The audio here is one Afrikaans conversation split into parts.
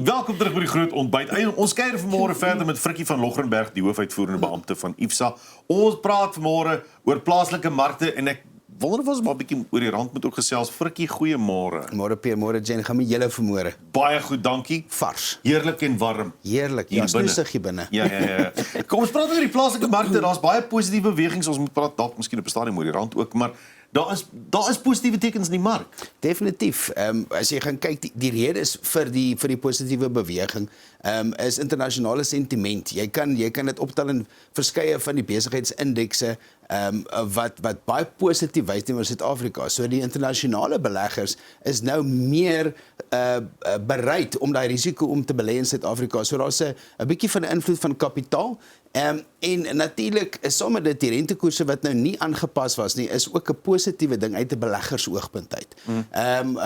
Welkom terug by die groot ontbyt. Ons kuier vanmôre verder met Frikkie van Logrenberg, die hoofuitvoerende beampte van IFSA. Ons praat vanmôre oor plaaslike markte en ek wonder of ons maar 'n bietjie oor die rand moet ook gesels. Frikkie, goeiemôre. Môre Pierre, môre Jen, gaan met julle vanmôre. Baie goed, dankie. Vars. Heerlik en warm. Heerlik. Ja, snoesig hier binne. Ja. Kom ons praat oor die plaaslike markte. Daar's baie positiewe bewegings. Ons moet praat dalk miskien op 'n stadium oor die rand ook, maar daar is positiewe tekens in die mark. Definitief. As jy gaan kyk, die rede is vir die positiewe beweging is internasionale sentiment. Jy kan dit optel in verskeie van die besigheidsindekse wat baie positief wys teenoor Suid-Afrika. So die internasionale beleggers is nou meer bereid om daai risiko om te belê in Suid-Afrika. So daar's 'n bietjie van 'n invloed van kapitaal. En natuurlik is sommer dit die rentekoerse wat nou nie aangepas was nie, is ook 'n positiewe ding uit 'n beleggersoogpunt uit.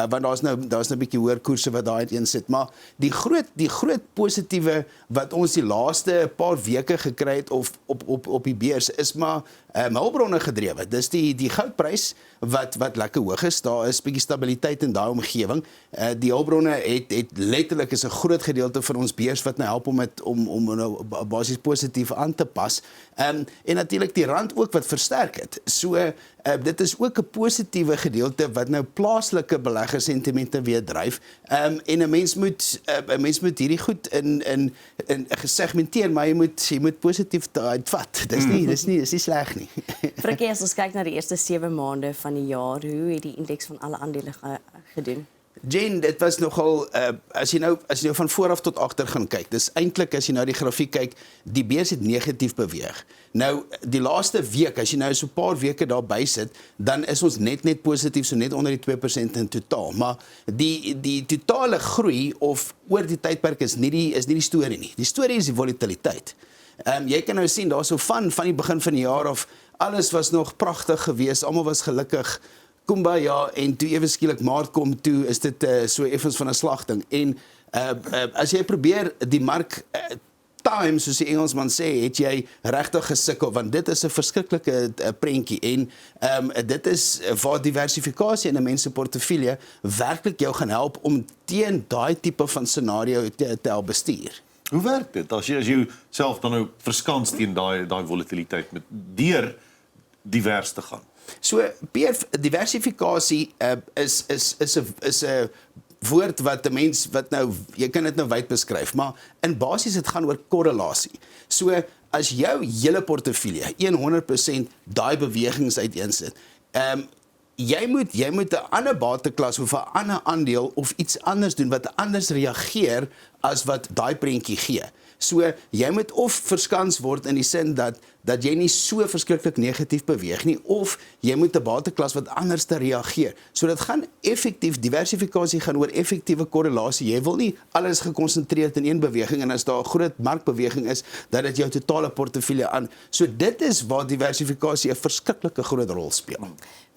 Want daar's nou 'n bietjie hoër koerse wat daar uiteen sit, maar die groot positiewe wat ons die laaste paar weke gekry het op die beurs is maar hulpbronne gedrewe. Dis die goudprys wat lekker hoog is. Daar is bietjie stabiliteit in daai omgewing. Die hulpbronne het letterlik is 'n groot gedeelte van ons beurs wat nou help om nou basies positief aan te pas. En natuurlik die rand ook wat versterk het. So dit is ook 'n positiewe gedeelte wat nou plaaslike beleggersentimente weer dryf. En 'n mens moet hierdie goed in gesegmenteer, maar jy moet positief uitvat. Dis nie sleg nie. Frikkie, as ons kyk na die eerste 7 maande van die jaar, hoe het die indeks van alle aandele gedoen? Jen, dit was nogal, as jy nou van voor af tot agter gaan kyk, dis eintlik as jy nou die grafiek kyk, die beurs het negatief beweeg. Nou, die laaste week, as jy nou so 'n paar weke daarby sit, dan is ons net positief, so net onder die 2% in totaal. Maar die totale groei of oor die tydperk is nie die storie nie. Die storie is die volatiliteit. Jy kan nou sien, daar so van die begin van die jaar af, alles was nog pragtig geweest, almal was gelukkig, kumbaya, en toe ewe skielik Maart kom toe, is dit so effens van 'n slagting. En as jy probeer die mark time, soos die Engelsman sê, het jy regtig gesukkel, want dit is 'n verskriklike prentjie. En dit is waar diversifikasie in 'n mens se portefeulje werklik jou gaan help om teen daai tipe van scenario te help bestuur. Hoe werk dit as jy self dan nou verskans teen daai volatiliteit met deur divers te gaan? So, diversifikasie is 'n woord wat 'n mens jy kan dit nou wyd beskryf, maar in basies dit gaan oor korrelasie. So, as jou hele portefeulje 100% daai bewegings uiteensit, jy moet 'n ander bateklas of 'n ander aandeel of iets anders doen wat anders reageer as wat daai prentjie gee. So, jy moet of verskans word in die sin dat jy nie so verskriklik negatief beweeg nie, of jy moet 'n bateklas wat anders te reageer. So dit gaan effektief, diversifikasie gaan oor effektiewe korrelasie. Jy wil nie alles gekonsentreerd in een beweging en as daar 'n groot markbeweging is, dat dit jou totale portefeulje aan. So dit is waar diversifikasie 'n verskriklike groot rol speel.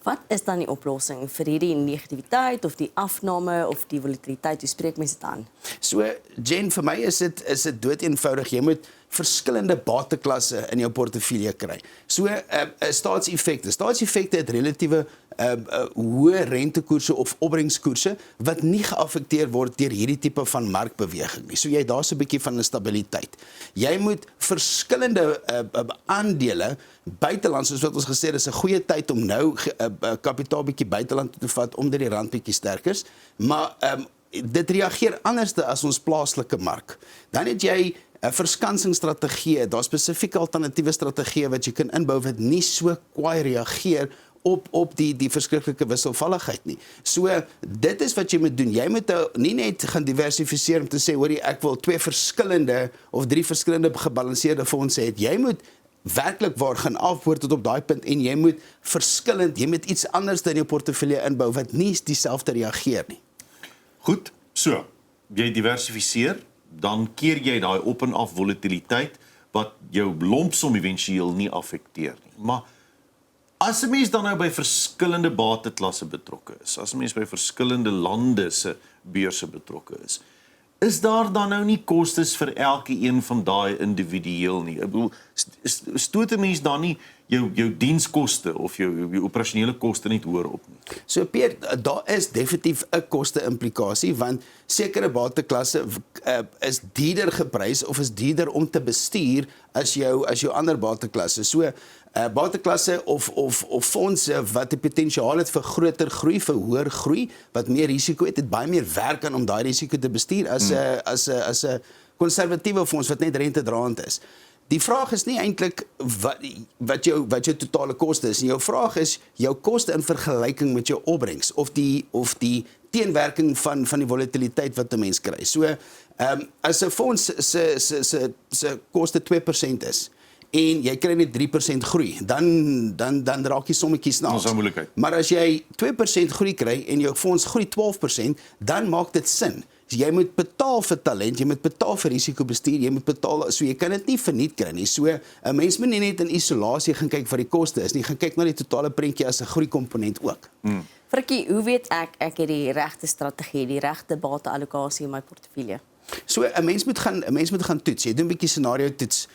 Wat is dan die oplossing vir hierdie negativiteit of die afname of die volatiliteit? Hoe spreek mense dit aan? So, Jen, vir my is dit doeteenvoudig. Jy moet verskillende bateklasse in jou portefeulje kry. So, staatseffekte. Staatseffekte het relatiewe hoë rentekoerse of opbrengskoerse wat nie geaffekteer word deur hierdie tipe van markbeweging nie. So jy daar so 'n bietjie van 'n stabiliteit. Jy moet verskillende aandele buiteland, soos wat ons gesê het, is 'n goeie tyd om nou kapitaal bietjie buiteland toe te vat omdat die rand bietjie sterker is, maar dit reageer anders as ons plaaslike mark. Dan het jy 'n verskansingsstrategie, daar spesifieke alternatiewe strategieë wat jy kan inbou wat nie so kwaai reageer op die verskriklike wisselvalligheid nie. So, dit is wat jy moet doen. Jy moet nie net gaan diversifiseer om te sê, hoorie, ek wil 2 verskillende of 3 verskillende gebalanseerde fondse hê. Jy moet werklik waar gaan afboor tot op daai punt en jy moet jy moet iets anders in jou portefeulje inbou wat nie dieselfde reageer nie. Goed, so, jy diversifiseer, dan keer jy daai op en af volatiliteit wat jou lompsom éventueel nie affekteer nie. Maar as 'n mens dan nou by verskillende bateklasse betrokke is, as 'n mens by verskillende lande se beurse betrokke is, is daar dan nou nie kostes vir elke een van daai individueel nie? Ek bedoel, stoot 'n mens dan nie jou dienskoste of jou operasionele koste net hoër op nie? So Pier, daar is definitief 'n koste-implikasie want sekere bateklasse is duurder geprys of is duurder om te bestuur as jou ander bateklasse. So bateklasse of fondse wat die potensiaal het vir groter groei, vir hoër groei, wat meer risiko het baie meer werk aan om daai risiko te bestuur as 'n konservatiewe fonds wat net rentedraend is. Die vraag is nie eintlik wat jou totale koste is. Jou vraag is jou koste in vergelyking met jou opbrengs of die teenwerking van die volatiliteit wat 'n mens kry. So as 'n fonds se koste 2% is en jy kry net 3% groei, dan raak jy sommetjie snaaks. Ons het moeilikheid. Maar as jy 2% groei kry en jou fonds groei 12%, dan maak dit sin. Jy moet betaal vir talent, jy moet betaal vir risikobestuur, jy moet betaal, so jy kan dit nie verniet kry nie. So 'n mens moet nie net in isolasie gaan kyk wat die koste is nie, gaan kyk na die totale prentjie as 'n groeikomponent ook. Frikkie, hoe weet ek het die regte strategie, die regte bateallokasie in my portefeulje? So 'n mens moet gaan toets. Jy doen 'n bietjie scenario toets.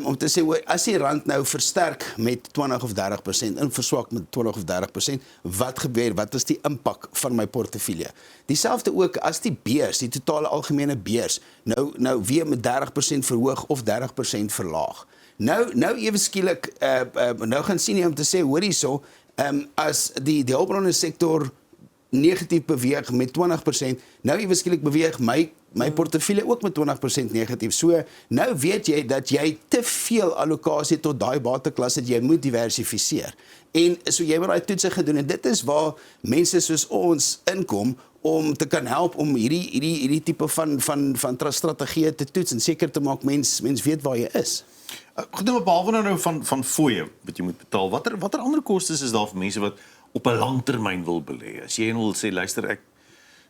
Om te sê, as die rand nou versterk met 20 of 30% en verswak met 20 of 30%, wat gebeur? Wat is die impak van my portefeulje? Dieselfde ook as die beurs, die totale algemene beurs, nou weer met 30% verhoog of 30% verlaag. Nou ewe skielik, nou gaan sien jy om te sê, hoor hierso, as die hulpbronne sektor negatief beweeg met 20%, nou ewe skielik beweeg my portefeulje ook met 20% negatief. So nou weet jy dat jy te veel allokasie tot daai bateklas het, jy moet diversifiseer. En so jy moet daai toetse gedoen en dit is waar mense soos ons inkom om te kan help om hierdie tipe van strategieë te toets en seker te maak mens weet waar jy is. Goed, nou behalwe nou van fooie wat jy moet betaal, watter ander kostes is daar vir mense wat op 'n langtermyn wil belê? As jy wil sê, luister, ek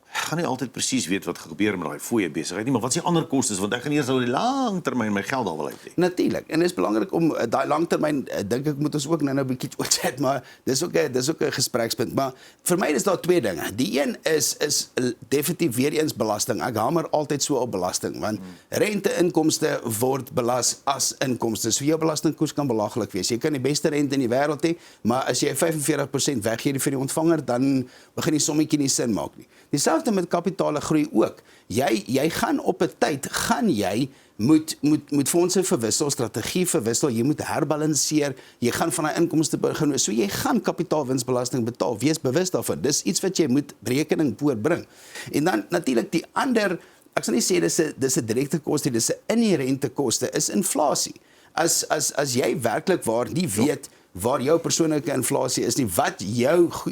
gaan nie altyd presies weet wat gebeur met daai fooie besigheid nie, maar wat is die ander kostes, want ek gaan eers op die langtermyn my geld daar wil uit hê. Natuurlik, en dit is belangrik om daai langtermyn, dink ek moet ons ook nou 'n bietjie oor chat, maar dis ook 'n gesprekspunt, maar vir my is daar twee dinge. Die een is definitief weer eens belasting. Ek hamer altyd so op belasting, want rente-inkomste word belas as inkomste. So jou belastingkoers kan belaglik wees. Jy kan die beste rente in die wêreld hê, maar as jy 45% weggee vir die ontvanger, dan begin die sommetjie nie sin maak nie. Dieselfde met kapitale groei ook. Jy gaan op 'n tyd, jy moet fondse verwissel, strategie verwissel, jy moet herbalanseer, jy gaan van daai inkomste begin, so jy gaan kapitaalwinsbelasting betaal, wees bewus daarvan. Dis iets wat jy moet rekening voorbring. En dan natuurlik die ander, ek sal nie sê dis 'n direkte koste, dis 'n inherente koste, is inflasie. As jy werklik waar nie weet waar jou persoonlike inflasie is nie, wat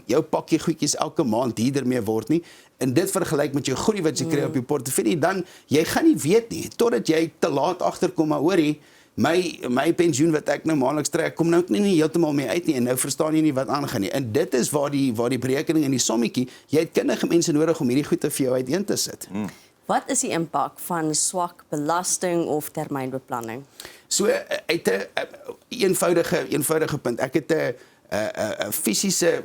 jou pakkie goedjies elke maand duurder mee word nie, en dit vergelyk met jou groei wat jy kry op jou portefeulje, dan jy gaan nie weet nie, totdat jy te laat agterkom, maar hoorie, my pensioen wat ek nou maandeliks trek, kom nou nie heeltemal mee uit nie, en nou verstaan jy nie wat aangaan nie, en dit is waar die berekening en die sommetjie, jy het kundige mense nodig om hierdie goede vir jou uiteen te sit. Wat is die impak van swak belasting of termynbeplanning? So uit 'n eenvoudige punt. Ek het 'n fisiese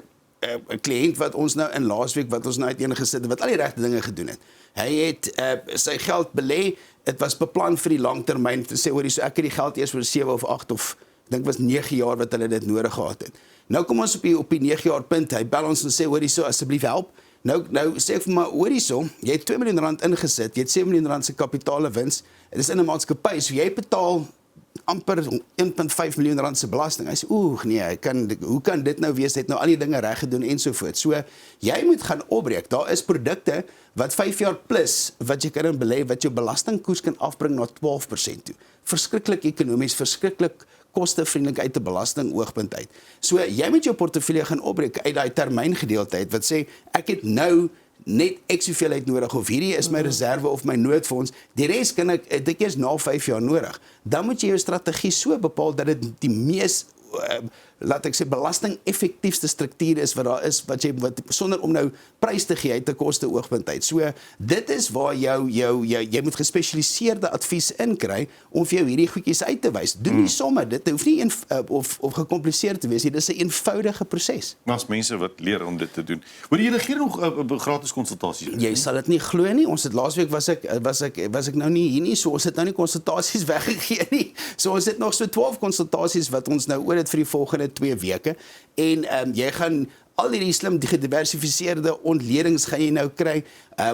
kliënt wat ons nou in laasweek wat ons nou uiteengesit het, wat al die regte dinge gedoen het. Hy het sy geld belê. Dit was beplan vir die langtermyn te sê, hoor, so ek het die geld eers vir 7 of 8 of ek dink was 9 jaar wat hulle dit nodig gehad het. Nou kom ons op die 9 jaar punt. Hy bel ons en sê, hoor, so asseblief help. Nou sê ek vir my, hoor hierso, jy het R2 miljoen ingesit, jy het R7 miljoen se kapitale wins. Dit is in 'n maatskappy, so jy betaal amper R1.5 miljoen se belasting. Hy sê, nee, hoe kan dit nou wees? Hy het nou al die dinge reg gedoen ensovoorts. So jy moet gaan opbreek. Daar is produkte wat 5 jaar plus wat jy kan in belê wat jou belastingkoers kan afbring na 12% toe. Verskriklik ekonomies, verskriklik kostevriendelik uit 'n belastingoogpunt uit. So jy moet jou portefeulje gaan opbreek uit daai termyngedeelte uit wat sê ek het nou net ek soveel uit nodig of hierdie is my reserve of my noodfonds, die res kan ek eers na 5 jaar nodig. Dan moet jy jou strategie so bepaal dat dit die mees laat ek sê, belasting-effektiefste struktuur is wat daar is, wat sonder om nou prys te gee uit 'n koste oogpunt uit. So, dit is waar jy moet gespesialiseerde advies inkry om vir jou hierdie goedjies uit te wys. Doen die somme, dit hoef nie of gecompliseerd te wees nie, dis 'n eenvoudige proses. Maar as mense wat leer om dit te doen. Hoor jy gee nog gratis konsultasies? Jy sal dit nie glo nie. Ons het laasweek was ek nou nie hier nie, so ons het nou nie konsultasies weggegee nie. So ons het nog so 12 konsultasies wat ons nou oor het vir die volgende 2 weke. En jy gaan al hierdie slim gediversifiseerde ontledings gaan jy nou kry.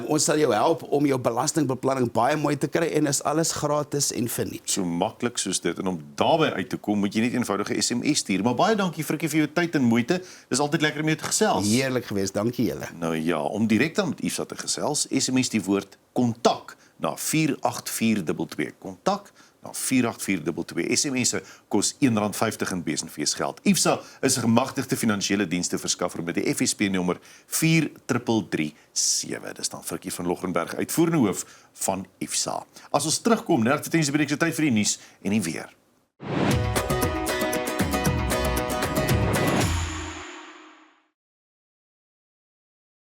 Ons sal jou help om jou belastingbeplanning baie mooi te kry en is alles gratis en verniet. So maklik soos dit. En om daarbey uit te kom, moet jy net eenvoudige SMS stuur. Maar baie dankie Frikkie vir jou tyd en moeite. Dis altyd lekker om jou te gesels. Heerlik geweest, dankie julle. Nou ja, om direk dan met Ifsa te gesels, SMS die woord kontak na 48422. Kontak na 48422. SMS'e kos R1.50 in besenfees geld. Ifsa is 'n gemagtigde finansiële dienste verskaffer met die FSP nommer 4337. Dis dan Frikkie van Loggenberg, uitvoerende hoof van Ifsa. As ons terugkom, net tydens die breek se tyd vir die nuus en die weer.